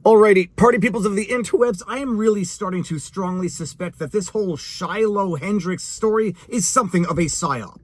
Alrighty, party peoples of the interwebs, I am really starting to strongly suspect that this whole Shiloh Hendrix story is something of a Psy-Op.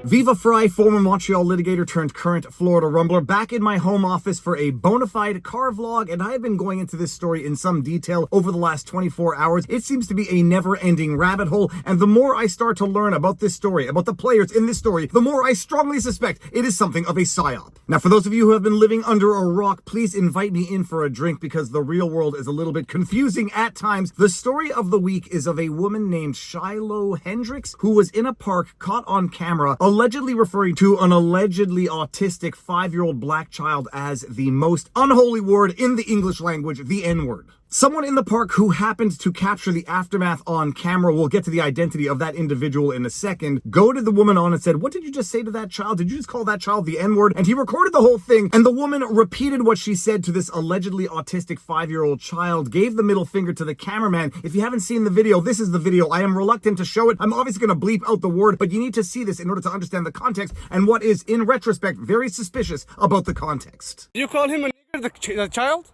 Viva Frei, former Montreal litigator turned current Florida rumbler, back in my home office for a bona fide car vlog, and I have been going into this story in some detail over the last 24 hours. It seems to be a never-ending rabbit hole, and the more I start to learn about this story, about the players in this story, the more I strongly suspect it is something of a Psy-Op. Now, for those of you who have been living under a rock, please invite me in for a drink because the real world is a little bit confusing at times. The story of the week is of a woman named Shiloh Hendrix who was in a park caught on camera, allegedly referring to an allegedly autistic 5-year-old black child as the most unholy word in the English language, the N-word. Someone in the park who happened to capture the aftermath on camera, we'll get to the identity of that individual in a second, goaded the woman on and said, "What did you just say to that child? Did you just call that child the N-word?" And he recorded the whole thing, and the woman repeated what she said to this allegedly autistic 5-year-old child, gave the middle finger to the cameraman. If you haven't seen the video, this is the video. I am reluctant to show it. I'm obviously going to bleep out the word, but you need to see this in order to understand the context and what is, in retrospect, very suspicious about the context. Did you call him a nigger, the child?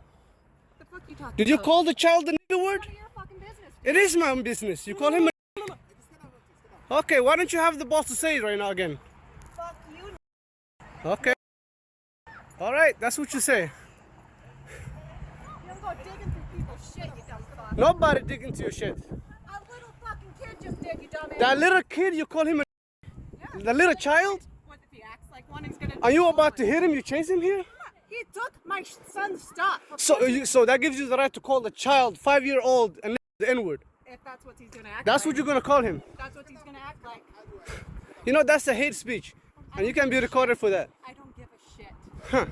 Did you call the child the nigger word? Your fucking business. It is my own business. You call him a... Okay, why don't you have the boss to say it right now again? Fuck you. Okay. Alright, that's what you say. You don't go digging through people's shit, you dumb fuck. Nobody dig into your shit. A little fucking kid just did, you dumbass. That little kid, you call him a... Yeah. The little child? What if he acts like one, he's gonna... Are you about to hit him? You chase him here? He took my son's stuff. So that gives you the right to call the child, 5-year-old, and the N-word. If that's what he's gonna act That's like. what you're gonna call him. That's what he's gonna act like. You know, that's a hate speech. And you can be recorded for that. I don't give a shit. Huh.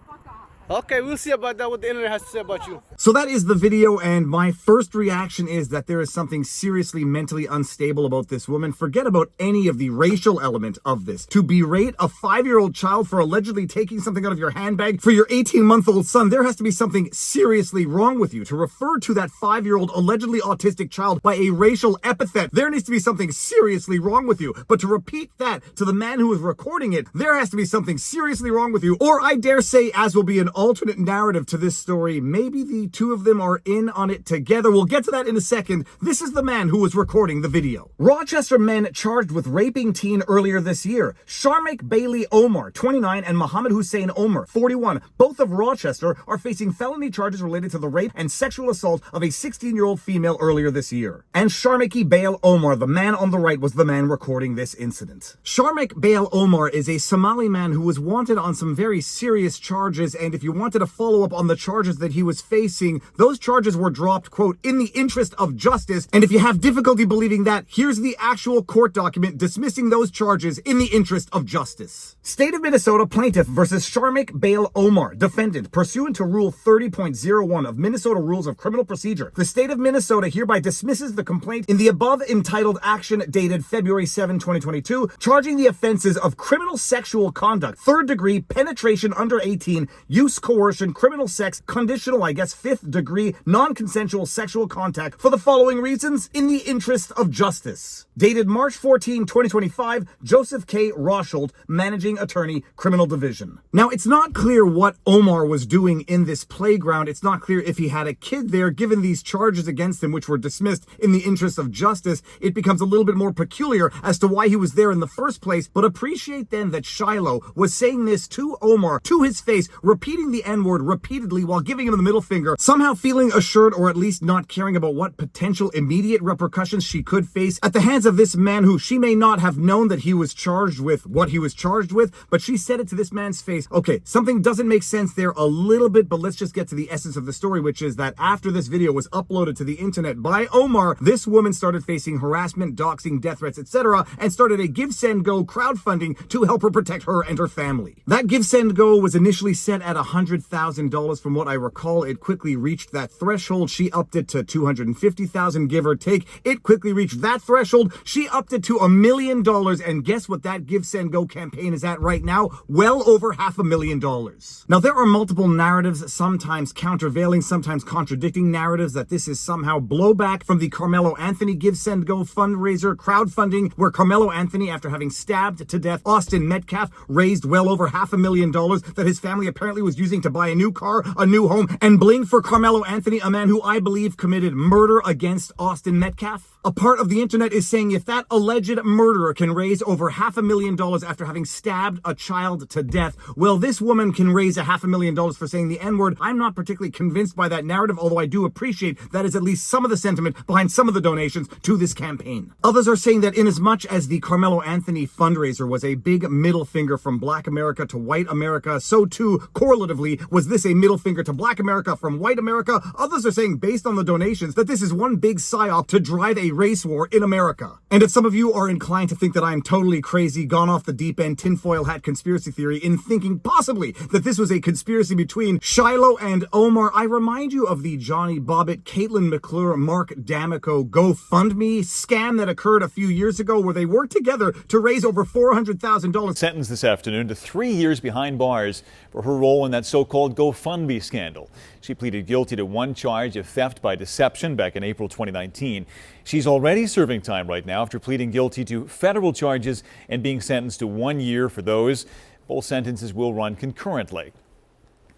Fuck off. Okay, we'll see about that, what the internet has to say about you. So that is the video, and my first reaction is that there is something seriously mentally unstable about this woman. Forget about any of the racial element of this. To berate a 5-year-old child for allegedly taking something out of your handbag for your 18-month-old son, there has to be something seriously wrong with you. To refer to that 5-year-old allegedly autistic child by a racial epithet, there needs to be something seriously wrong with you. But to repeat that to the man who is recording it, there has to be something seriously wrong with you. Or I dare say, as will be an alternate narrative to this story, maybe the two of them are in on it together. We'll get to that in a second. This is the man who was recording the video. Rochester men charged with raping teen earlier this year. Sharmak Bailey Omar, 29, and Mohammed Hussein Omar, 41, both of Rochester, are facing felony charges related to the rape and sexual assault of a 16-year-old female earlier this year. And Sharmaki Bail Omar, the man on the right, was the man recording this incident. Sharmak Bail Omar is a Somali man who was wanted on some very serious charges, and if you wanted to follow up on the charges that he was facing, those charges were dropped, quote, in the interest of justice. And if you have difficulty believing that, here's the actual court document dismissing those charges in the interest of justice. State of Minnesota plaintiff versus Sharmak Bail Omar, defendant, pursuant to Rule 30.01 of Minnesota Rules of Criminal Procedure. The state of Minnesota hereby dismisses the complaint in the above entitled action dated February 7, 2022, charging the offenses of criminal sexual conduct, 3rd degree, penetration under 18, use, coercion, criminal sex, conditional, 5th degree, non-consensual sexual contact for the following reasons in the interest of justice. Dated March 14, 2025, Joseph K. Roshold, Managing Attorney, Criminal Division. Now, it's not clear what Omar was doing in this playground. It's not clear if he had a kid there. Given these charges against him, which were dismissed in the interest of justice, it becomes a little bit more peculiar as to why he was there in the first place. But appreciate then that Shiloh was saying this to Omar, to his face, repeating the N-word repeatedly while giving him the middle finger, somehow feeling assured or at least not caring about what potential immediate repercussions she could face at the hands of this man who she may not have known that he was charged with what he was charged with, but she said it to this man's face. Okay, something doesn't make sense there a little bit, but let's just get to the essence of the story, which is that after this video was uploaded to the internet by Omar, this woman started facing harassment, doxing, death threats, etc., and started a Give, Send, Go crowdfunding to help her protect her and her family. That Give, Send, Go was initially set at $100,000 from what I recall. It quickly reached that threshold. She upped it to $250,000, give or take. It quickly reached that threshold. She upped it to $1 million. And guess what that Give, Send, Go campaign is at right now? Well over $500,000. Now, there are multiple narratives, sometimes countervailing, sometimes contradicting narratives that this is somehow blowback from the Carmelo Anthony Give, Send, Go fundraiser crowdfunding, where Carmelo Anthony, after having stabbed to death Austin Metcalf, raised well over $500,000 that his family apparently was using to buy a new car, a new home, and bling for Carmelo Anthony, a man who I believe committed murder against Austin Metcalf. A part of the internet is saying if that alleged murderer can raise over $500,000 after having stabbed a child to death, well, this woman can raise $500,000 for saying the N-word. I'm not particularly convinced by that narrative, although I do appreciate that is at least some of the sentiment behind some of the donations to this campaign. Others are saying that inasmuch as the Carmelo Anthony fundraiser was a big middle finger from Black America to white America, so too, correlatively, was this a middle finger to Black America from white America. Others are saying, based on the donations, that this is one big Psy-Op to drive a race war in America. And if some of you are inclined to think that I'm totally crazy, gone off the deep end, tinfoil hat conspiracy theory in thinking possibly that this was a conspiracy between Shiloh and Omar, I remind you of the Johnny Bobbitt, Caitlin McClure, Mark D'Amico GoFundMe scam that occurred a few years ago where they worked together to raise over $400,000. Sentenced this afternoon to 3 years behind bars for her role in that so-called GoFundMe scandal. She pleaded guilty to one charge of theft by deception back in April 2019. She's already serving time right now after pleading guilty to federal charges and being sentenced to 1 year for those. Both sentences will run concurrently.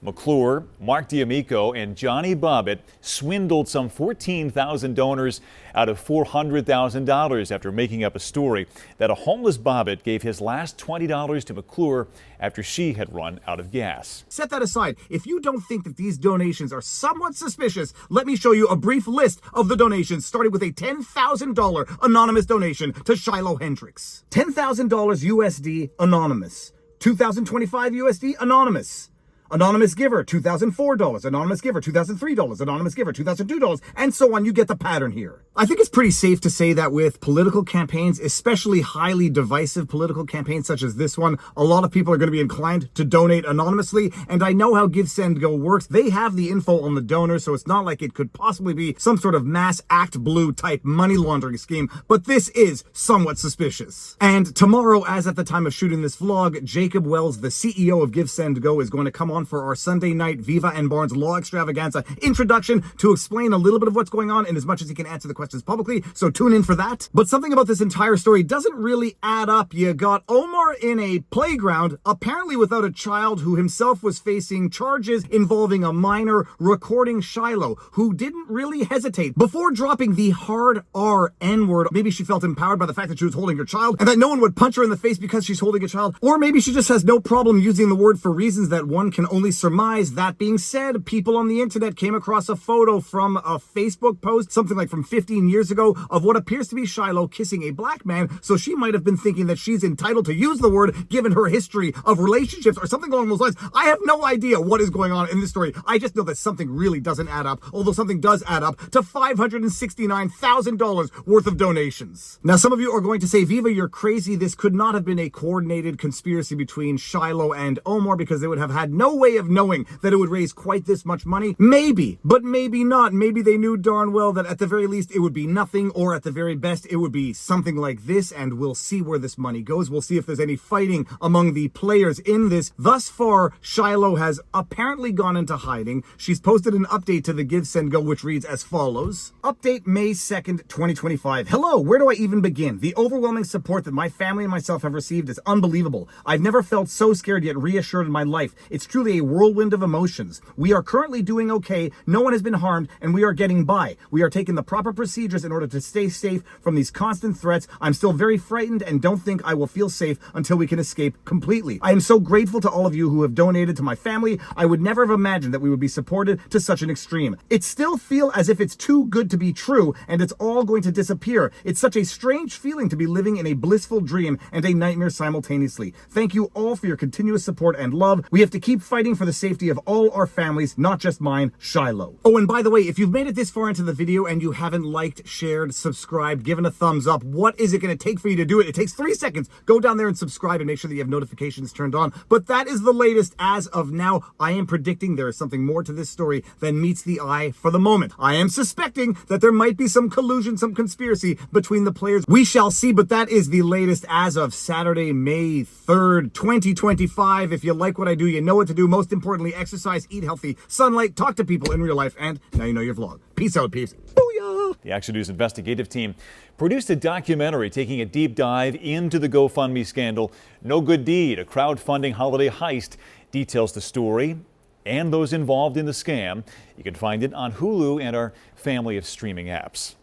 McClure, Mark D'Amico, and Johnny Bobbitt swindled some 14,000 donors out of $400,000 after making up a story that a homeless Bobbitt gave his last $20 to McClure after she had run out of gas. Set that aside. If you don't think that these donations are somewhat suspicious, let me show you a brief list of the donations, starting with a $10,000 anonymous donation to Shiloh Hendrix. $10,000 USD anonymous. $2,025 USD anonymous. Anonymous giver, $2,004. Anonymous giver, $2,003. Anonymous giver, $2,002. And so on. You get the pattern here. I think it's pretty safe to say that with political campaigns, especially highly divisive political campaigns such as this one, a lot of people are going to be inclined to donate anonymously. And I know how Give, Send, Go works. They have the info on the donor, so it's not like it could possibly be some sort of mass Act Blue type money laundering scheme. But this is somewhat suspicious. And tomorrow, as at the time of shooting this vlog, Jacob Wells, the CEO of Give, Send, Go, is going to come on for our Sunday night Viva and Barnes Law Extravaganza introduction to explain a little bit of what's going on in as much as he can answer the questions publicly, so tune in for that. But something about this entire story doesn't really add up. You got Omar in a playground, apparently without a child, who himself was facing charges involving a minor, recording Shiloh, who didn't really hesitate before dropping the hard R N-word. Maybe she felt empowered by the fact that she was holding her child and that no one would punch her in the face because she's holding a child, or maybe she just has no problem using the word for reasons that one can only surmise. That being said, people on the internet came across a photo from a Facebook post, something like from 15 years ago, of what appears to be Shiloh kissing a black man, so she might have been thinking that she's entitled to use the word given her history of relationships or something along those lines. I have no idea what is going on in this story. I just know that something really doesn't add up, although something does add up to $569,000 worth of donations. Now, some of you are going to say, Viva, you're crazy. This could not have been a coordinated conspiracy between Shiloh and Omar because they would have had no way of knowing that it would raise quite this much money. Maybe, but maybe not. Maybe they knew darn well that at the very least it would be nothing, or at the very best it would be something like this, and we'll see where this money goes. We'll see if there's any fighting among the players in this. Thus far, Shiloh has apparently gone into hiding. She's posted an update to the Give, Send, Go, which reads as follows. Update May 2nd, 2025. Hello, where do I even begin? The overwhelming support that my family and myself have received is unbelievable. I've never felt so scared yet reassured in my life. It's truly a whirlwind of emotions. We are currently doing okay. No one has been harmed, and we are getting by. We are taking the proper procedures in order to stay safe from these constant threats. I'm still very frightened and don't think I will feel safe until we can escape completely. I am so grateful to all of you who have donated to my family. I would never have imagined that we would be supported to such an extreme. It still feels as if it's too good to be true, and it's all going to disappear. It's such a strange feeling to be living in a blissful dream and a nightmare simultaneously. Thank you all for your continuous support and love. We have to keep fighting for the safety of all our families, not just mine, Shiloh. Oh, and by the way, if you've made it this far into the video and you haven't liked, shared, subscribed, given a thumbs up, what is it going to take for you to do it? It takes 3 seconds. Go down there and subscribe and make sure that you have notifications turned on. But that is the latest as of now. I am predicting there is something more to this story than meets the eye for the moment. I am suspecting that there might be some collusion, some conspiracy between the players. We shall see, but that is the latest as of Saturday, May 3rd, 2025. If you like what I do, you know what to do. Most importantly, exercise, eat healthy, sunlight, talk to people in real life, and now you know your vlog. Peace out, peeps. Booyah! The Action News investigative team produced a documentary taking a deep dive into the GoFundMe scandal. No Good Deed, a crowdfunding holiday heist, details the story and those involved in the scam. You can find it on Hulu and our family of streaming apps.